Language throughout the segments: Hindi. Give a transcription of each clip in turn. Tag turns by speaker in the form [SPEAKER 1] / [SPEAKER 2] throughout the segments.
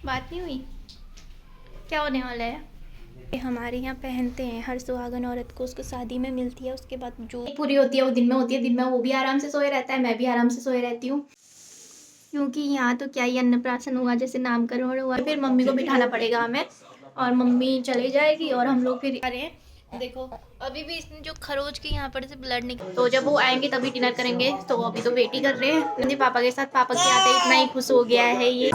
[SPEAKER 1] बात नहीं हुई? क्या होने वाला है? ये हमारे यहाँ पहनते हैं, हर सुहागन औरत को उसको शादी में मिलती है, उसके बाद जो पूरी होती है वो दिन में होती है। दिन में वो भी आराम से सोए रहता है, मैं भी आराम से सोए रहती हूँ, क्योंकि यहाँ तो क्या ही अन्नप्राशन हुआ, जैसे नामकरण हुआ, फिर मम्मी को बिठाना पड़ेगा हमें, और मम्मी चली जाएगी और हम लोग फिर आ रहे हैं। देखो अभी भी इसने जो खरोच की यहाँ पर से ब्लड निकल, तो जब वो आएंगे तभी डिनर करेंगे, तो अभी तो वेट ही कर रहे हैं अपने पापा के साथ। पापा के आते इतना ही खुश हो गया है ये।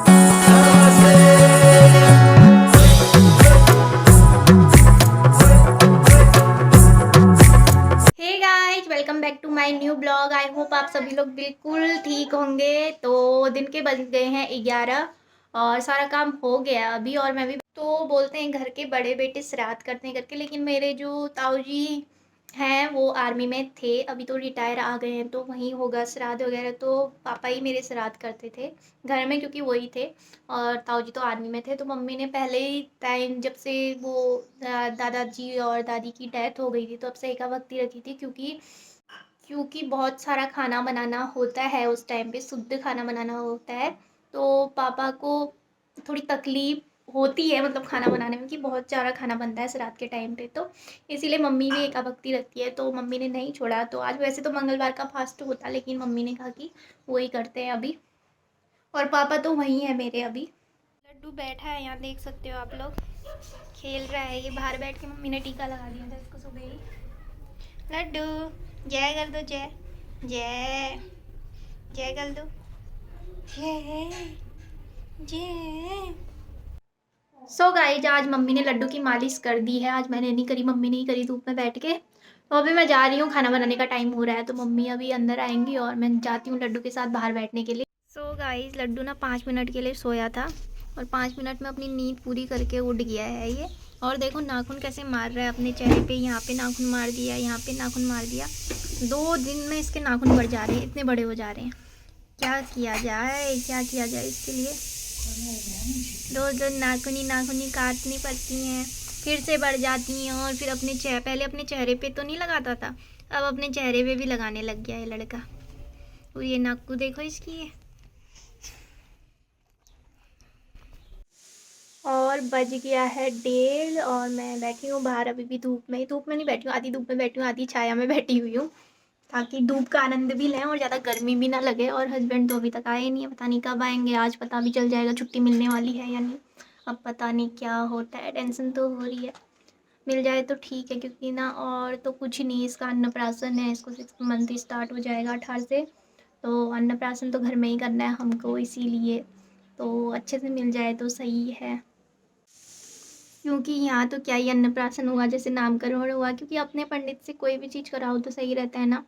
[SPEAKER 1] Hey guys, welcome back to my new blog. I hope आप सभी लोग बिल्कुल ठीक होंगे। तो दिन के बज गए हैं 11 और सारा काम हो गया अभी, और मैं भी तो बोलते हैं घर के बड़े बेटे श्राद्ध करते हैं करके, लेकिन मेरे जो ताऊ जी हैं वो आर्मी में थे, अभी तो रिटायर आ गए हैं, तो वहीं होगा श्राद्ध वगैरह। तो पापा ही मेरे श्राद्ध करते थे घर में, क्योंकि वही थे, और ताऊ जी तो आर्मी में थे। तो मम्मी ने पहले ही टाइम, जब से वो दादाजी और दादी की डेथ हो गई थी, तो अब से एकाभक्ति रखी थी, क्योंकि बहुत सारा खाना बनाना होता है उस टाइम पे, शुद्ध खाना बनाना होता है। तो पापा को थोड़ी तकलीफ होती है, मतलब खाना बनाने में, कि बहुत सारा खाना बनता है श्राद्ध के टाइम पे, तो इसीलिए मम्मी भी एकाभक्ति रखती है, तो मम्मी ने नहीं छोड़ा। तो आज वैसे तो मंगलवार का फास्ट होता, लेकिन मम्मी ने कहा कि वही करते हैं अभी, और पापा तो वहीं है मेरे अभी। लड्डू बैठा है यहाँ, देख सकते हो आप लोग, खेल रहा है ये बाहर बैठ के। मम्मी ने टीका लगा दिया था इसको सुबह ही। लड्डू जय कर दो, जय जय जय कर दो, जय जय। सो गाइज, आज मम्मी ने लड्डू की मालिश कर दी है, आज मैंने नहीं करी, मम्मी ने ही करी धूप में बैठ के। तो अभी मैं जा रही हूँ, खाना बनाने का टाइम हो रहा है, तो मम्मी अभी अंदर आएंगी और मैं जाती हूँ लड्डू के साथ बाहर बैठने के लिए। सो गाइज, लड्डू ना 5 मिनट के लिए सोया था, और 5 मिनट में अपनी नींद पूरी करके उठ गया है ये। और देखो नाखून कैसे मार रहा है अपने चेहरे पे, यहाँ पे नाखून मार दिया, यहाँ पे नाखून मार दिया। 2 दिन में इसके नाखून बढ़ जा रहे हैं, इतने बड़े हो जा रहे हैं। क्या किया जाए, क्या किया जाए इसके लिए? रोज रोज नाखूनी नाखूनी काटनी पड़ती हैं, फिर से बढ़ जाती हैं, और फिर अपने पहले अपने चेहरे पे तो नहीं लगाता था, अब अपने चेहरे पे भी लगाने लग गया है लड़का। और ये नाकू देखो इसकी है। और बज गया है 1:30 और मैं बैठी हूँ बाहर, अभी भी धूप में नहीं बैठी हूँ, आधी धूप में बैठी हूँ, आधी छाया में बैठी हुई हूँ, ताकि धूप का आनंद भी लें और ज़्यादा गर्मी भी ना लगे। और हस्बैंड तो अभी तक आए नहीं है, पता नहीं कब आएंगे, आज पता भी चल जाएगा छुट्टी मिलने वाली है या नहीं। अब पता नहीं क्या होता है, टेंशन तो हो रही है। मिल जाए तो ठीक है, क्योंकि ना और तो कुछ नहीं, इसका अन्नप्राशन है, इसको 6 मंथ स्टार्ट हो जाएगा 18 से, तो अन्नप्राशन तो घर में ही करना है हमको, इसीलिए तो अच्छे से मिल जाए तो सही है, क्योंकि यहाँ तो क्या ही अन्नप्राशन हुआ, जैसे नामकरण हुआ, क्योंकि अपने पंडित से कोई भी चीज़ कराओ तो सही रहता है ना।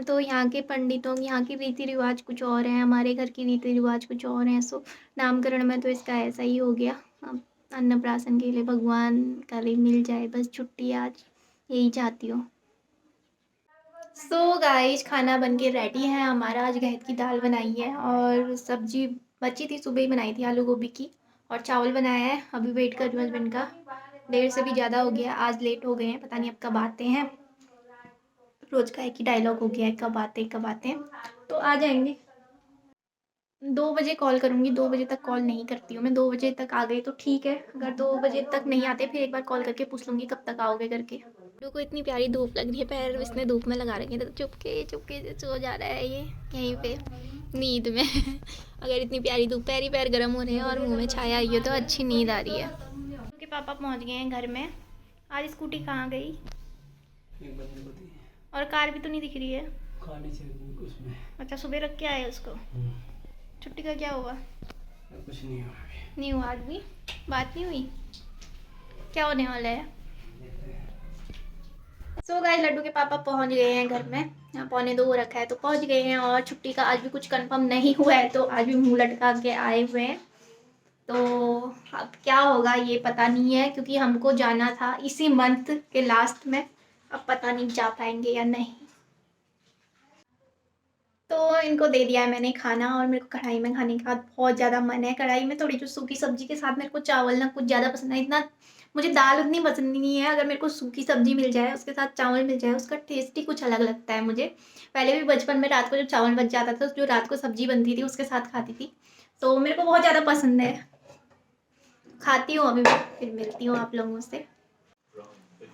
[SPEAKER 1] तो यहाँ के पंडितों, यहाँ की रीति रिवाज कुछ और है, हमारे घर की रीति रिवाज कुछ और हैं। सो नामकरण में तो इसका ऐसा ही हो गया। अब अन्नप्राशन के लिए भगवान करे मिल जाए बस छुट्टी, आज यही चाहती हूँ। सो गाइस, खाना बन के रेडी है हमारा। आज गहत की दाल बनाई है, और सब्जी बची थी, सुबह ही बनाई थी आलू गोभी की, और चावल बनाया है। अभी वेट कर रही हूँ हस्बैंड का, 1:30 से भी ज़्यादा हो गया, आज लेट हो गए हैं, पता नहीं अब कब आते हैं। रोज़ का एक ही डायलॉग हो गया है, कब आते हैं कब आते हैं। तो आ जाएंगे। 2 बजे कॉल करूँगी, 2 बजे तक कॉल नहीं करती हूँ मैं, 2 बजे तक आ गए तो ठीक है, अगर 2 बजे तक नहीं आते फिर एक बार कॉल करके पूछ लूँगी कब तक आओगे करके। लड्डू को इतनी प्यारी धूप लग रही है, पैर इसने धूप में लगा रखे थे, तो चुपके चुपके से सो जा रहा है ये यहीं पे नींद में। अगर इतनी प्यारी धूप, पैर ही पैर गर्म हो रहे हैं और मुंह में छाया आई हो, तो अच्छी नींद आ रही है। क्योंकि पापा पहुँच गए हैं घर में। आज स्कूटी कहाँ गई? और कार भी तो नहीं दिख रही है। उसमें अच्छा, सुबह रख के आए उसको। छुट्टी का क्या हुआ? कुछ नहीं हुआ, नहीं हुआ आज भी? बात नहीं हुई? क्या होने वाला है? सो गाइस, लड्डू के पापा पहुंच गए हैं घर में, यहाँ 1:45 हो रखा है, तो पहुंच गए हैं, और छुट्टी का आज भी कुछ कंफर्म नहीं हुआ है, तो आज भी मुंह लटका के आए हुए हैं। तो अब क्या होगा ये पता नहीं है, क्योंकि हमको जाना था इसी मंथ के लास्ट में, अब पता नहीं जा पाएंगे या नहीं। तो इनको दे दिया है मैंने खाना, और मेरे को कढ़ाई में खाने का बहुत ज़्यादा मन है। कढ़ाई में थोड़ी जो सूखी सब्जी के साथ, मेरे को चावल ना कुछ ज़्यादा पसंद है, इतना मुझे दाल उतनी पसंद नहीं है। अगर मेरे को सूखी सब्जी मिल जाए, उसके साथ चावल मिल जाए, उसका टेस्ट ही कुछ अलग लगता है मुझे। पहले भी बचपन में रात को जब चावल बच जाता था, जो रात को सब्जी बनती थी उसके साथ खाती थी, तो मेरे को बहुत ज़्यादा पसंद है। खाती हूँ अभी मैं, फिर मिलती हूँ आप लोगों से।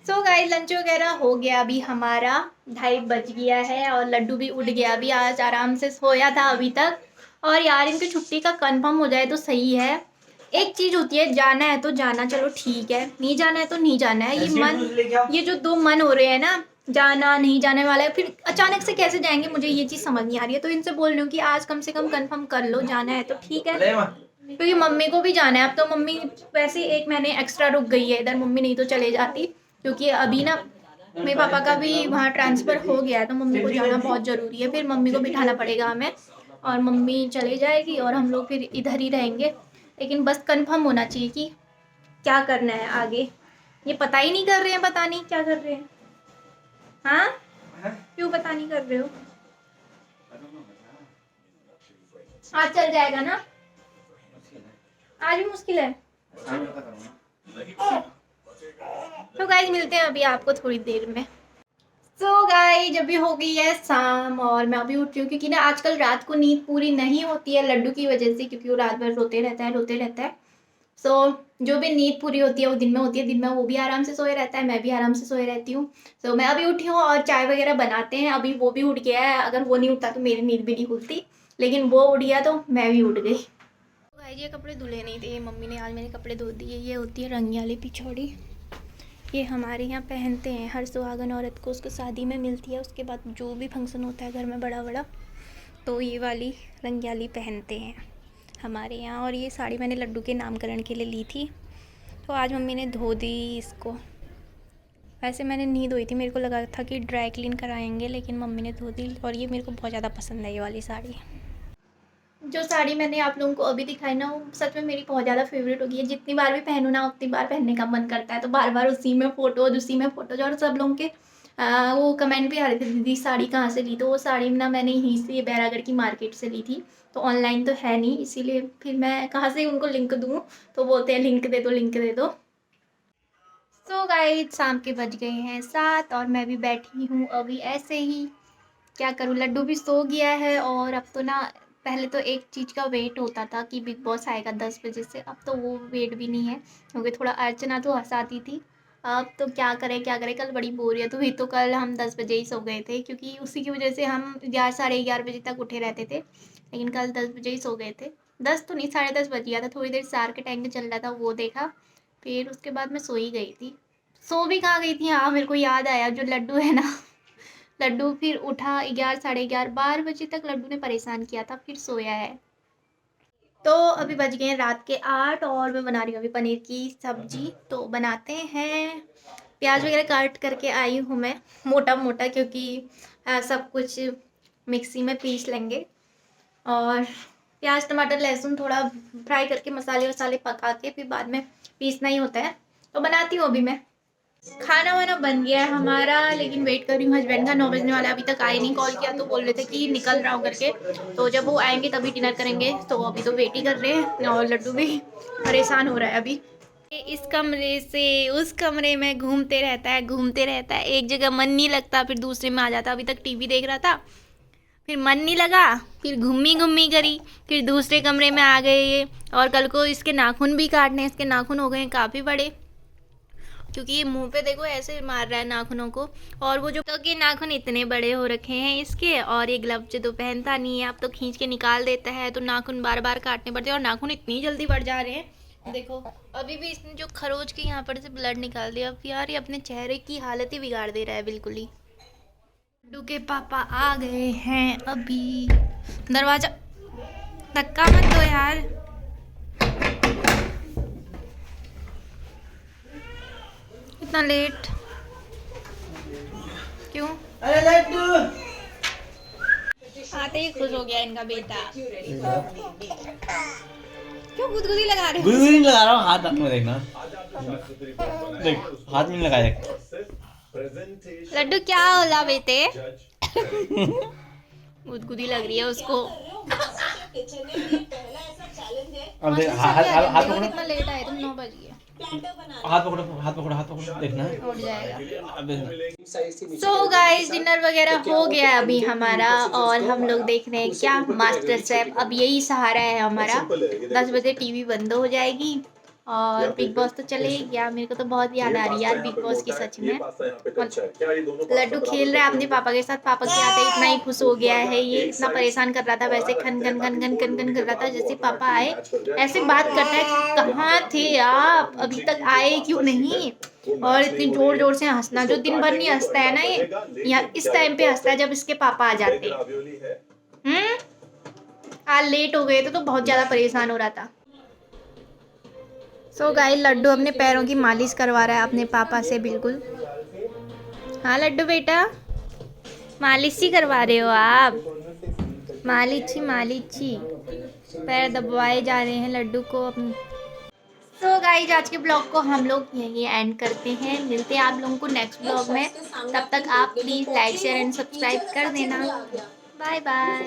[SPEAKER 1] सो गाइस लंच वगैरह हो गया अभी हमारा, 2:30 बज गया है और लड्डू भी उठ गया अभी, आज आराम से सोया था अभी तक। और यार इनकी छुट्टी का कंफर्म हो जाए तो सही है। एक चीज़ होती है, जाना है तो जाना, चलो ठीक है, नहीं जाना है तो नहीं जाना है। ये जो दो मन हो रहे हैं ना, जाना नहीं जाने वाला है, फिर अचानक से कैसे जाएंगे, मुझे ये चीज़ समझ नहीं आ रही है। तो इनसे बोल रही हूँ कि आज कम से कम कंफर्म कर लो, जाना है तो ठीक है, क्योंकि मम्मी को भी जाना है। अब तो मम्मी वैसे 1 महीने एक्स्ट्रा रुक गई है इधर, मम्मी नहीं तो चले जाती, क्योंकि अभी ना मेरे पापा का भी वहाँ ट्रांसफ़र हो गया है, तो मम्मी को जाना बहुत ज़रूरी है। फिर मम्मी को बिठाना पड़ेगा हमें, और मम्मी चली जाएगी और हम लोग फिर इधर ही रहेंगे। लेकिन बस कंफर्म होना चाहिए कि क्या करना है आगे। ये पता ही नहीं कर रहे हैं, पता नहीं क्या कर रहे हैं। हाँ, क्यों पता नहीं कर रहे हो? आज चल जाएगा ना, आज भी मुश्किल है। तो गाइस मिलते हैं अभी आपको थोड़ी देर में। सो गाइस अभी हो गई है शाम और मैं अभी उठी हूँ, क्योंकि ना आजकल रात को नींद पूरी नहीं होती है लड्डू की वजह से, क्योंकि वो रात भर रोते रहता है। सो जो भी नींद पूरी होती है वो दिन में होती है, दिन में वो भी आराम से सोए रहता है, मैं भी आराम से सोए रहती हूँ। सो मैं अभी उठी हूँ और चाय वगैरह बनाते हैं, अभी वो भी उठ गया है। अगर वो नहीं उठता तो मेरी नींद भी नहीं खुलती, लेकिन वो उठ गया तो मैं भी उठ गई। भाई ये कपड़े धुले नहीं थे, मम्मी ने आज मेरे कपड़े धो दिए। ये होती है रंगी वाली पिछौड़ी, ये हमारे यहाँ पहनते हैं हर सुहागन औरत को, उसको शादी में मिलती है। उसके बाद जो भी फंक्शन होता है घर में बड़ा बड़ा, तो ये वाली रंगियाली पहनते हैं हमारे यहाँ। और ये साड़ी मैंने लड्डू के नामकरण के लिए ली थी, तो आज मम्मी ने धो दी इसको। वैसे मैंने नहीं धोई थी, मेरे को लगा था कि ड्राई क्लीन कराएंगे, लेकिन मम्मी ने धो दी। और ये मेरे को बहुत ज़्यादा पसंद है ये वाली साड़ी। जो साड़ी मैंने आप लोगों को अभी दिखाई ना, वो सच में मेरी बहुत ज़्यादा फेवरेट हो गई है। जितनी बार भी पहनूँ ना उतनी बार पहनने का मन करता है, तो बार बार उसी में फ़ोटोज़। और सब लोगों के वो कमेंट भी आ रहे थे, दीदी साड़ी कहाँ से ली? तो वो साड़ी ना मैंने यहीं से बैरागढ़ की मार्केट से ली थी, तो ऑनलाइन तो है नहीं, इसीलिए फिर मैं कहाँ से उनको लिंक दूँ, तो बोलते हैं लिंक दे दो, लिंक दे दो। सो गाइस शाम के बज गए हैं 7 और मैं भी बैठी हूँ अभी ऐसे ही। क्या करूँ, लड्डू भी सो गया है। और अब तो ना, पहले तो एक चीज़ का वेट होता था कि बिग बॉस आएगा 10 बजे से, अब तो वो वेट भी नहीं है, क्योंकि थोड़ा अर्चना तो हँसाती थी। अब तो क्या करें क्या करें, कल बड़ी बोरियत हुई, तो कल हम 10 बजे ही सो गए थे, क्योंकि उसी की वजह से हम 11 साढ़े 11 बजे तक उठे रहते थे। लेकिन कल 10 बजे ही सो गए थे, 10 तो नहीं, 10:30 बज गया था। थोड़ी देर सार के टाइम में चल रहा था वो देखा, फिर उसके बाद मैं सो ही गई थी। सो भी कहाँ गई थी, हाँ मेरे को याद आया, जो लड्डू है ना, लड्डू फिर उठा 11 साढ़े 11 12 बजे तक लड्डू ने परेशान किया था, फिर सोया है। तो अभी बज गए हैं रात के 8 और मैं बना रही हूँ अभी पनीर की सब्जी। तो बनाते हैं, प्याज वगैरह काट करके आई हूँ मैं मोटा मोटा, क्योंकि सब कुछ मिक्सी में पीस लेंगे। और प्याज टमाटर लहसुन थोड़ा फ्राई करके मसाले वसाले पका के फिर बाद में पीसना ही होता है। तो बनाती हूँ अभी मैं। खाना वाना बन गया है हमारा, लेकिन वेट कर रही हूँ हस्बैंड का, 9 बजने वाला, अभी तक आए नहीं। कॉल किया तो बोल रहे थे कि निकल रहा हूँ करके, तो जब वो आएंगे तभी डिनर करेंगे। तो अभी तो वेट ही कर रहे हैं और लड्डू भी परेशान हो रहा है अभी। इस कमरे से उस कमरे में घूमते रहता है, एक जगह मन नहीं लगता, फिर दूसरे में आ जाता। अभी तक टीवी देख रहा था, फिर मन नहीं लगा, फिर घूमी घूमी करी, फिर दूसरे कमरे में आ गए ये। और कल को इसके नाखून भी काटने, इसके नाखून हो गए हैं काफ़ी बड़े, क्योंकि ये मुंह पे देखो ऐसे मार रहा है नाखूनों को। और वो जो तो के नाखून इतने बड़े हो रखे हैं इसके, और ये ग्लव्स तो पहनता नहीं है, अब तो खींच के निकाल देता है, तो नाखून बार बार काटने पड़ते हैं। और नाखून इतनी जल्दी बढ़ जा रहे हैं, देखो अभी भी इसने जो खरोच के यहाँ पर से ब्लड निकाल दिया। अब यार ये अपने चेहरे की हालत ही बिगाड़ दे रहा है बिल्कुल ही। लड्डू के पापा आ गए हैं अभी, दरवाजा धक्का मत दो यार। इतना लेट क्यों?
[SPEAKER 2] अरे लड्डू
[SPEAKER 1] आते ही खुश हो गया इनका बेटा। क्यों गुदगुदी लगा रहे हो?
[SPEAKER 2] गुदगुदी नहीं लगा रहा हूँ, हाथ में देखना, देख हाथ में लगा देख।
[SPEAKER 1] लड्डू क्या होला बेटे? गुदगुदी लग रही है उसको।
[SPEAKER 2] अब देख
[SPEAKER 1] हाथ
[SPEAKER 2] हाथ पकड़ो,
[SPEAKER 1] कितना लेट आए तुम, 9 बज गए।
[SPEAKER 2] हाथ पकड़ो, हाथ पकड़ो, हाथ पकड़ो, देखना
[SPEAKER 1] उठ जाएगा।
[SPEAKER 2] अब देखना।
[SPEAKER 1] सो गाइस डिनर वगैरह हो गया है अभी हमारा, और हम लोग देख रहे हैं क्या, मास्टर शेफ। अब यही सहारा है हमारा, 10 बजे टीवी बंद हो जाएगी और बिग बॉस तो चले ही गया, मेरे को तो बहुत याद आ रही है यार बिग बॉस की सच में। लड्डू खेल रहा है अपने पापा के साथ, पापा के आते ही इतना ही खुश हो गया है, ये इतना परेशान कर रहा था, वैसे खन खन खन खन खन खन कर रहा था, जैसे पापा आए ऐसे बात करता है कि कहाँ थे आप, अभी तक आए क्यों नहीं। और इतनी जोर जोर से हंसना, जो दिन भर नहीं हंसता है ना ये, या इस टाइम पे हंसता है जब इसके पापा आ जाते हैं। आज लेट हो गए थे तो बहुत ज्यादा परेशान हो रहा था। सो गाइस लड्डू अपने पैरों की मालिश करवा रहा है अपने पापा से बिल्कुल। हाँ लड्डू बेटा, मालिश ही करवा रहे हो आप, मालिची मालिची, पैर दबवाए जा रहे हैं लड्डू को अपने। सो गाइस आज के ब्लॉग को हम लोग यहीं एंड करते हैं, मिलते हैं आप लोगों को नेक्स्ट ब्लॉग में, तब तक आप please like share and subscribe कर देना। Bye bye.